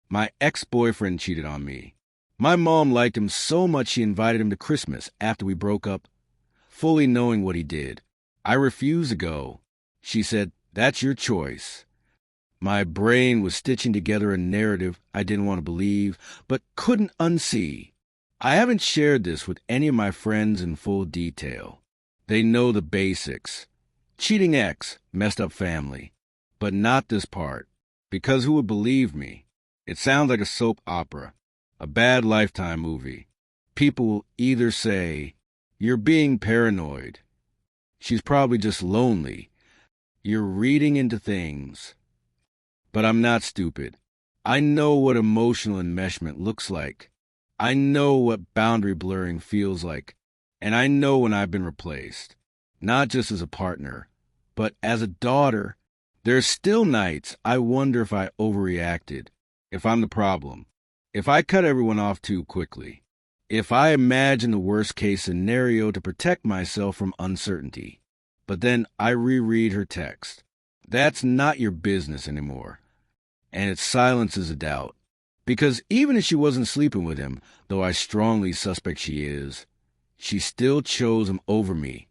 My ex-boyfriend cheated on me. My mom liked him so much she invited him to Christmas after we broke up, fully knowing what he did. I refused to go. She said, "That's your choice." My brain was stitching together a narrative I didn't want to believe, but couldn't unsee. I haven't shared this with any of my friends in full detail. They know the basics. Cheating ex, messed up family. But not this part, because who would believe me? It sounds like a soap opera, a bad Lifetime movie. People will either say, "You're being paranoid. She's probably just lonely. You're reading into things." But I'm not stupid. I know what emotional enmeshment looks like. I know what boundary blurring feels like. And I know when I've been replaced. Not just as a partner, but as a daughter. There's still nights I wonder if I overreacted, if I'm the problem, if I cut everyone off too quickly, if I imagine the worst-case scenario to protect myself from uncertainty. But then I reread her text. That's not your business anymore. And it silences a doubt. Because even if she wasn't sleeping with him, though I strongly suspect she is, she still chose him over me.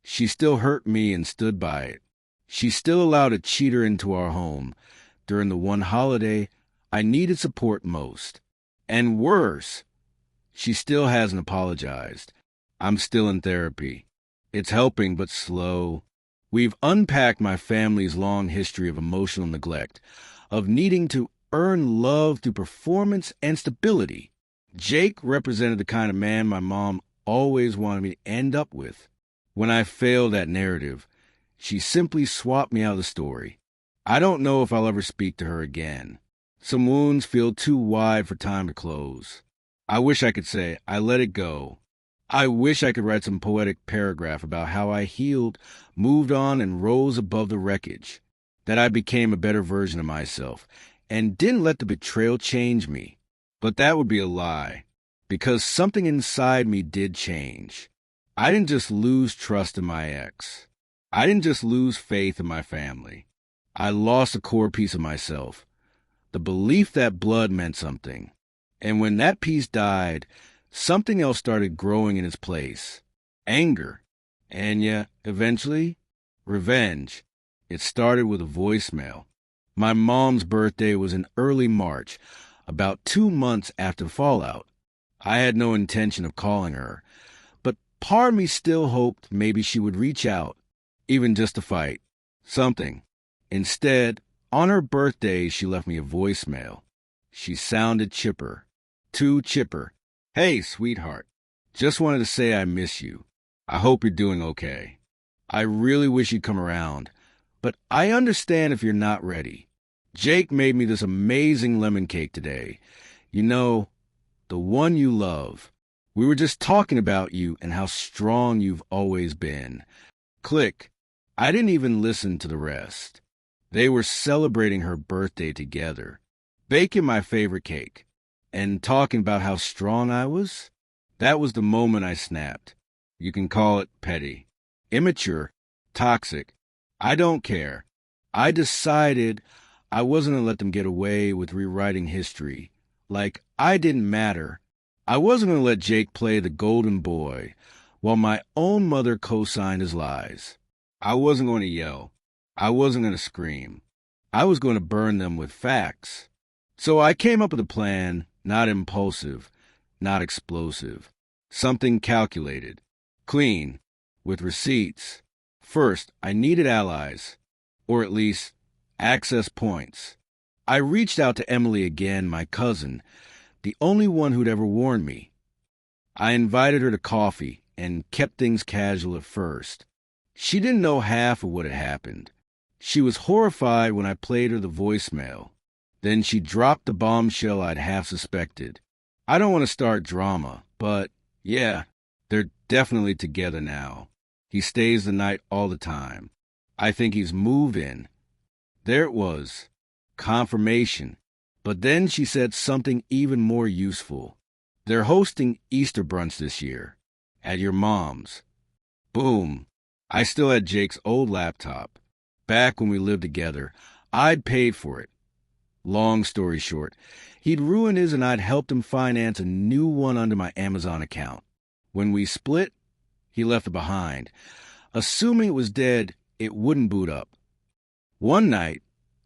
She still hurt me and stood by it. She still allowed a cheater into our home during the one holiday I needed support most. And worse, she still hasn't apologized. I'm still in therapy. It's helping, but slow. We've unpacked my family's long history of emotional neglect, of needing to earn love through performance and stability. Jake represented the kind of man my mom always wanted me to end up with. When I failed that narrative, she simply swapped me out of the story. I don't know if I'll ever speak to her again. Some wounds feel too wide for time to close. I wish I could say, I let it go. I wish I could write some poetic paragraph about how I healed, moved on, and rose above the wreckage. That I became a better version of myself, and didn't let the betrayal change me. But that would be a lie, because something inside me did change. I didn't just lose trust in my ex. I didn't just lose faith in my family. I lost a core piece of myself, the belief that blood meant something. And when that piece died, something else started growing in its place. Anger. And yeah, eventually, revenge. It started with a voicemail. My mom's birthday was in early March, about 2 months after the fallout. I had no intention of calling her, but part of me still hoped maybe she would reach out, even just to fight. Something. Instead, on her birthday, she left me a voicemail. She sounded chipper. Too chipper. "Hey, sweetheart. Just wanted to say I miss you. I hope you're doing okay. I really wish you'd come around, but I understand if you're not ready. Jake made me this amazing lemon cake today. You know, the one you love. We were just talking about you and how strong you've always been." Click. I didn't even listen to the rest. They were celebrating her birthday together, baking my favorite cake, and talking about how strong I was. That was the moment I snapped. You can call it petty, immature, toxic. I don't care. I decided I wasn't going to let them get away with rewriting history. Like I didn't matter. I wasn't going to let Jake play the golden boy while my own mother co-signed his lies. I wasn't going to yell. I wasn't going to scream. I was going to burn them with facts. So I came up with a plan, not impulsive, not explosive. Something calculated, clean, with receipts. First, I needed allies, or at least access points. I reached out to Emily again, my cousin, the only one who'd ever warned me. I invited her to coffee and kept things casual at first. She didn't know half of what had happened. She was horrified when I played her the voicemail. Then she dropped the bombshell I'd half suspected. I don't want to start drama, but yeah, they're definitely together now. He stays the night all the time. I think he's moved in. There it was. Confirmation. But then she said something even more useful. They're hosting Easter brunch this year. At your mom's. Boom. I still had Jake's old laptop. Back when we lived together, I'd paid for it. Long story short, he'd ruined his and I'd helped him finance a new one under my Amazon account. When we split, he left it behind. Assuming it was dead, it wouldn't boot up. One night,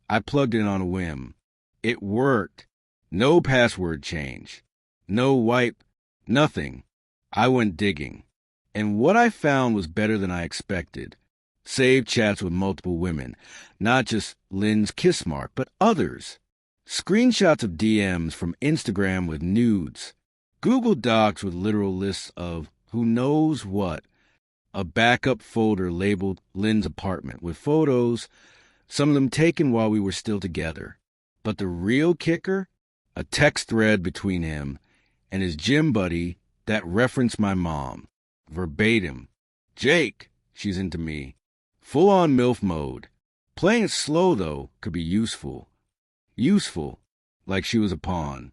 I plugged it in on a whim. It worked. No password change. No wipe. Nothing. I went digging. And what I found was better than I expected. Saved chats with multiple women. Not just Lynn's kiss mark, but others. Screenshots of DMs from Instagram with nudes. Google Docs with literal lists of who knows what. A backup folder labeled Lynn's apartment with photos, some of them taken while we were still together. But the real kicker? A text thread between him and his gym buddy that referenced my mom. Verbatim. Jake, she's into me. Full-on MILF mode. Playing it slow, though, could be useful. Useful, like she was a pawn.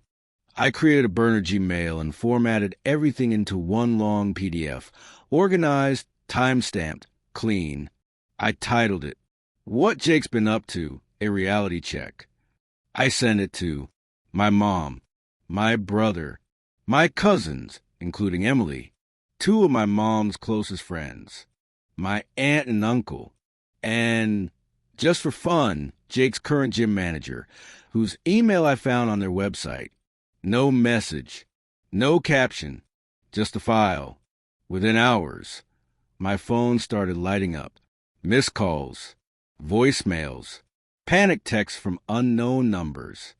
I created a burner Gmail and formatted everything into one long PDF. Organized, time-stamped, clean. I titled it, What Jake's Been Up To, a Reality Check. I sent it to my mom, my brother, my cousins, including Emily, two of my mom's closest friends, my aunt and uncle, and, just for fun, Jake's current gym manager, whose email I found on their website. No message, no caption, just a file. Within hours, my phone started lighting up. Missed calls, voicemails, panic texts from unknown numbers.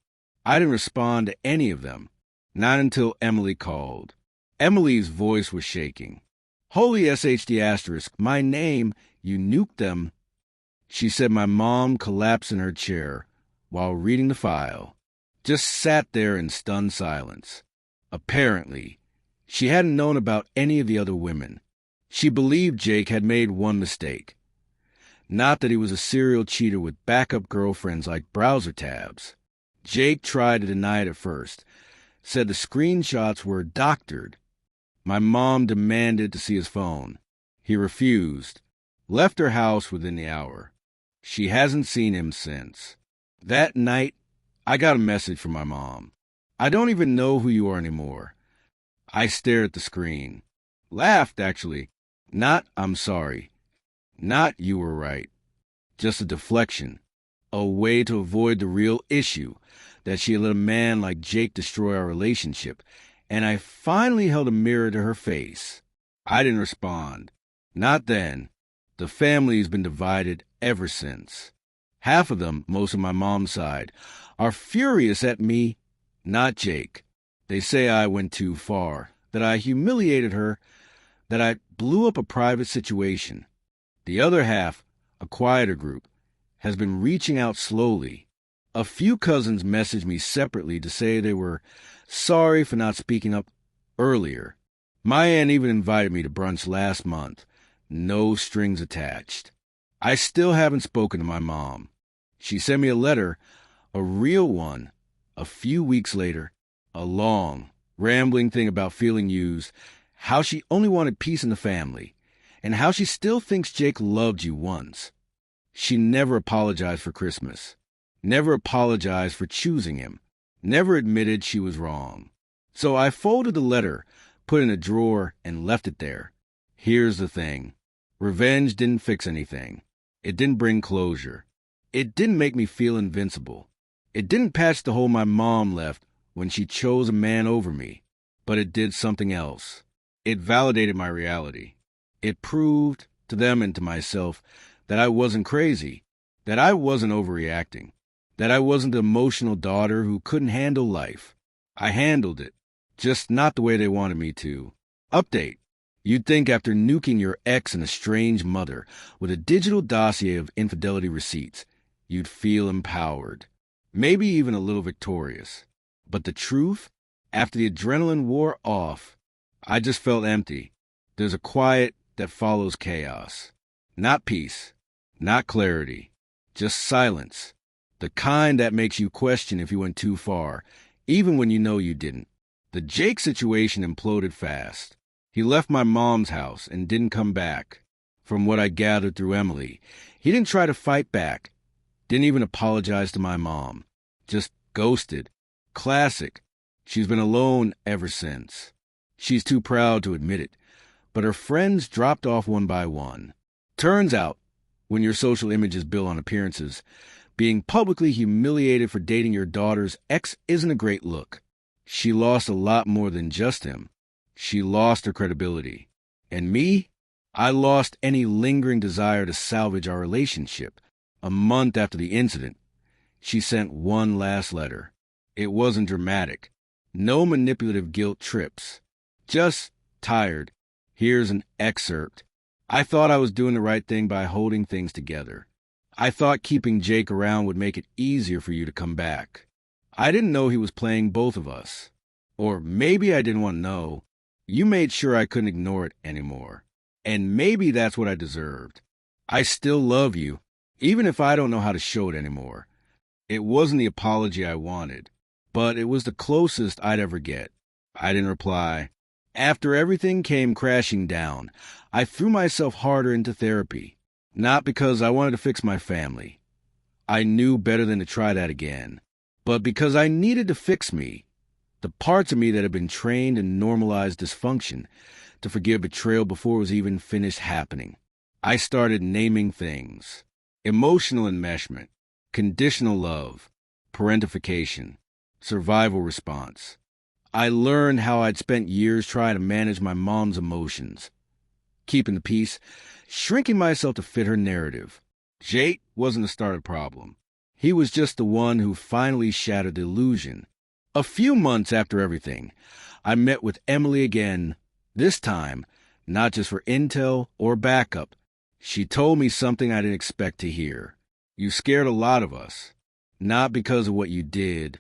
I didn't respond to any of them, not until Emily called. Emily's voice was shaking. Holy SHD asterisk, my name, you nuked them. She said my mom collapsed in her chair while reading the file. Just sat there in stunned silence. Apparently, she hadn't known about any of the other women. She believed Jake had made one mistake. Not that he was a serial cheater with backup girlfriends like browser tabs. Jake tried to deny it at first, said the screenshots were doctored. My mom demanded to see his phone. He refused, left her house within the hour. She hasn't seen him since. That night, I got a message from my mom. I don't even know who you are anymore. I stared at the screen. Laughed, actually. Not, I'm sorry. Not, you were right. Just a deflection. A way to avoid the real issue, that she had let a man like Jake destroy our relationship, and I finally held a mirror to her face. I didn't respond. Not then. The family's been divided ever since. Half of them, most of my mom's side, are furious at me, not Jake. They say I went too far, that I humiliated her, that I blew up a private situation. The other half, a quieter group, has been reaching out slowly. A few cousins messaged me separately to say they were sorry for not speaking up earlier. My aunt even invited me to brunch last month. No strings attached. I still haven't spoken to my mom. She sent me a letter, a real one, a few weeks later. A long, rambling thing about feeling used, how she only wanted peace in the family, and how she still thinks Jake loved you once. She never apologized for Christmas. Never apologized for choosing him. Never admitted she was wrong. So I folded the letter, put it in a drawer, and left it there. Here's the thing. Revenge didn't fix anything. It didn't bring closure. It didn't make me feel invincible. It didn't patch the hole my mom left when she chose a man over me. But it did something else. It validated my reality. It proved to them and to myself that I wasn't crazy, that I wasn't overreacting, that I wasn't the emotional daughter who couldn't handle life. I handled it, just not the way they wanted me to. Update. You'd think after nuking your ex and estranged mother with a digital dossier of infidelity receipts, you'd feel empowered, maybe even a little victorious. But the truth, after the adrenaline wore off, I just felt empty. There's a quiet that follows chaos. Not peace, not clarity, just silence. The kind that makes you question if you went too far, even when you know you didn't. The Jake situation imploded fast. He left my mom's house and didn't come back. From what I gathered through Emily, he didn't try to fight back, didn't even apologize to my mom. Just ghosted. Classic. She's been alone ever since. She's too proud to admit it, but her friends dropped off one by one. Turns out, when your social image is built on appearances, being publicly humiliated for dating your daughter's ex isn't a great look. She lost a lot more than just him. She lost her credibility. And me? I lost any lingering desire to salvage our relationship. A month after the incident, she sent one last letter. It wasn't dramatic. No manipulative guilt trips. Just tired. Here's an excerpt. I thought I was doing the right thing by holding things together. I thought keeping Jake around would make it easier for you to come back. I didn't know he was playing both of us. Or maybe I didn't want to know. You made sure I couldn't ignore it anymore. And maybe that's what I deserved. I still love you, even if I don't know how to show it anymore. It wasn't the apology I wanted, but it was the closest I'd ever get. I didn't reply. After everything came crashing down, I threw myself harder into therapy. Not because I wanted to fix my family. I knew better than to try that again. But because I needed to fix me. The parts of me that had been trained in normalized dysfunction, to forgive betrayal before it was even finished happening. I started naming things. Emotional enmeshment, conditional love, parentification, survival response. I learned how I'd spent years trying to manage my mom's emotions, keeping the peace, shrinking myself to fit her narrative. Jake wasn't the start of the problem. He was just the one who finally shattered the illusion. A few months after everything, I met with Emily again, this time, not just for intel or backup. She told me something I didn't expect to hear. You scared a lot of us, not because of what you did,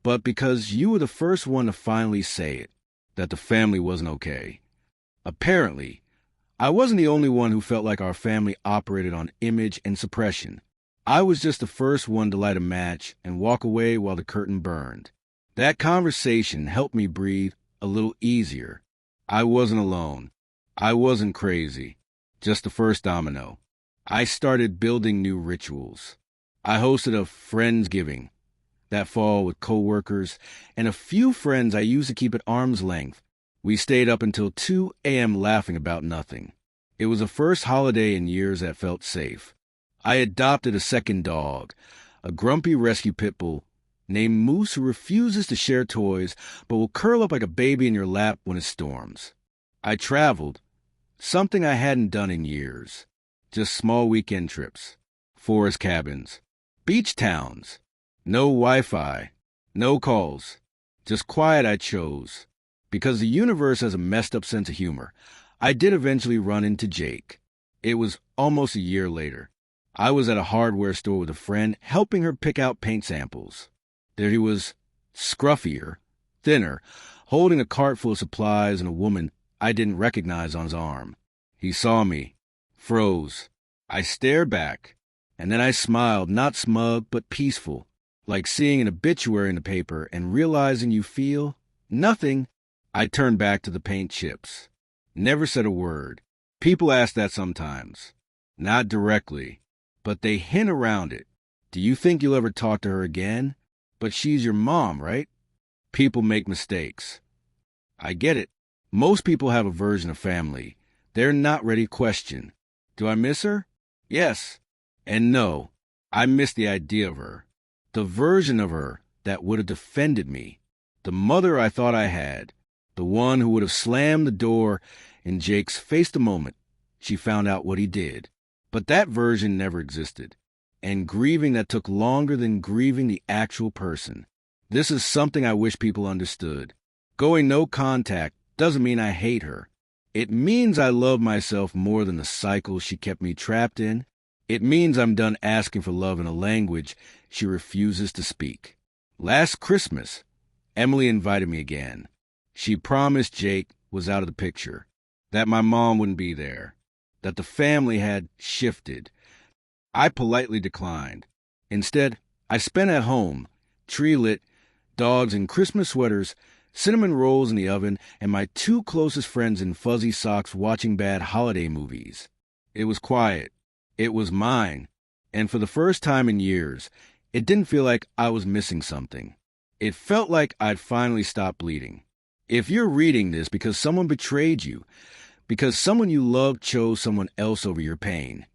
but because you were the first one to finally say it, that the family wasn't okay. Apparently, I wasn't the only one who felt like our family operated on image and suppression. I was just the first one to light a match and walk away while the curtain burned. That conversation helped me breathe a little easier. I wasn't alone. I wasn't crazy. Just the first domino. I started building new rituals. I hosted a Friendsgiving that fall with coworkers and a few friends I used to keep at arm's length. We stayed up until 2 a.m. laughing about nothing. It was the first holiday in years that felt safe. I adopted a second dog, a grumpy rescue pit bull named Moose who refuses to share toys but will curl up like a baby in your lap when it storms. I traveled, something I hadn't done in years. Just small weekend trips, forest cabins, beach towns. No Wi-Fi, no calls, just quiet I chose. Because the universe has a messed up sense of humor, I did eventually run into Jake. It was almost a year later. I was at a hardware store with a friend helping her pick out paint samples. There he was, scruffier, thinner, holding a cart full of supplies and a woman I didn't recognize on his arm. He saw me, froze. I stared back, and then I smiled, not smug, but peaceful, like seeing an obituary in the paper and realizing you feel nothing. I turned back to the paint chips. Never said a word. People ask that sometimes. Not directly, but they hint around it. Do you think you'll ever talk to her again? But she's your mom, right? People make mistakes. I get it. Most people have a version of family. They're not ready to question. Do I miss her? Yes. And no. I miss the idea of her. The version of her that would have defended me. The mother I thought I had. The one who would have slammed the door in Jake's face the moment she found out what he did. But that version never existed. And grieving that took longer than grieving the actual person. This is something I wish people understood. Going no contact doesn't mean I hate her. It means I love myself more than the cycle she kept me trapped in. It means I'm done asking for love in a language she refuses to speak. Last Christmas, Emily invited me again. She promised Jake was out of the picture, that my mom wouldn't be there, that the family had shifted. I politely declined. Instead, I spent at home, tree lit, dogs in Christmas sweaters, cinnamon rolls in the oven, and my 2 closest friends in fuzzy socks watching bad holiday movies. It was quiet. It was mine. And for the first time in years, It didn't feel like I was missing something. It felt like I'd finally stopped bleeding. If you're reading this because someone betrayed you, because someone you loved chose someone else over your pain,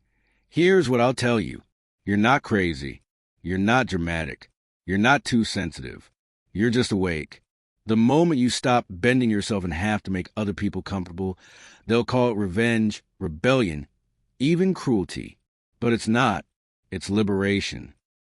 here's what I'll tell you. You're not crazy. You're not dramatic. You're not too sensitive. You're just awake. The moment you stop bending yourself in half to make other people comfortable, they'll call it revenge, rebellion, even cruelty. But it's not. It's liberation.